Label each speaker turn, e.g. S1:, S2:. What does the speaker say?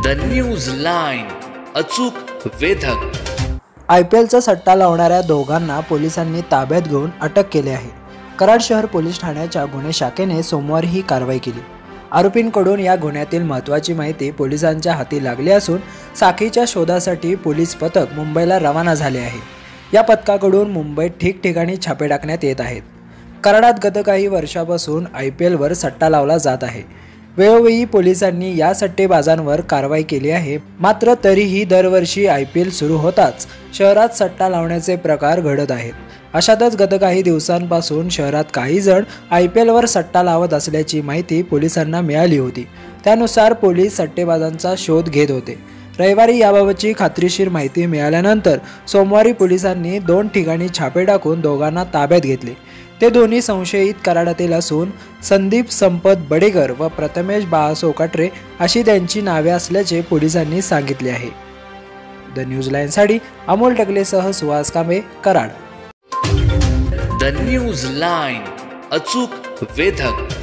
S1: The news line, अचूक वेधक।
S2: IPLचा सट्टा लावणाऱ्या दोघांना पोलिसांनी ताब्यात घेऊन अटक केली आहे। कराड शहर पोलीस ठाण्याच्या गुन्हे शाखेने सोमवारी ही कारवाई केली। आरोपींकडून या गुन्ह्यातील महत्त्वाची माहिती पोलिसांच्या हाती लागली असून साखळीच्या शोधासाठी पोलीस पथक मुंबईला रवाना झाले आहे। या पथकाकडून मुंबईत ठिकठिकाणी छापे टाकण्यात येत आहेत। कराडात गत काही वर्षापासून IPLवर सट्टा लावला जात आहे। वेळोवेळी पोलिसांनी या सट्टेबाजांवर कारवाई केली आहे, मात्र तरीही दरवर्षी IPL सुरू होताच शहरात सट्टा लावण्याचे प्रकार घडत आहेत। अशातच गत काही दिवसांपासून शहरात काही जण IPLवर सट्टा लावत असल्याची माहिती पोलिसांना मिळाली होती। त्यानुसार पोलीस सट्टेबाजांचा शोध घेत होते। रविवारी याबाबतची खात्रीशीर माहिती मिळाल्यानंतर सोमवारी पोलिसांनी 2 ठिकाणी छापे टाकून दोघांना ताब्यात घेतले। ते दोन्ही संशयित कराडातील असून संदीप संपत बडेकर व प्रथमेश बाळासो कटरे अशी त्यांची नावे असल्याचे पोलिसांनी सांगितले आहे। द न्यूज लाईनसाठी अमोल टकलेसह Suhas Kambe, Karad.
S1: The news line, अचूक वेधक।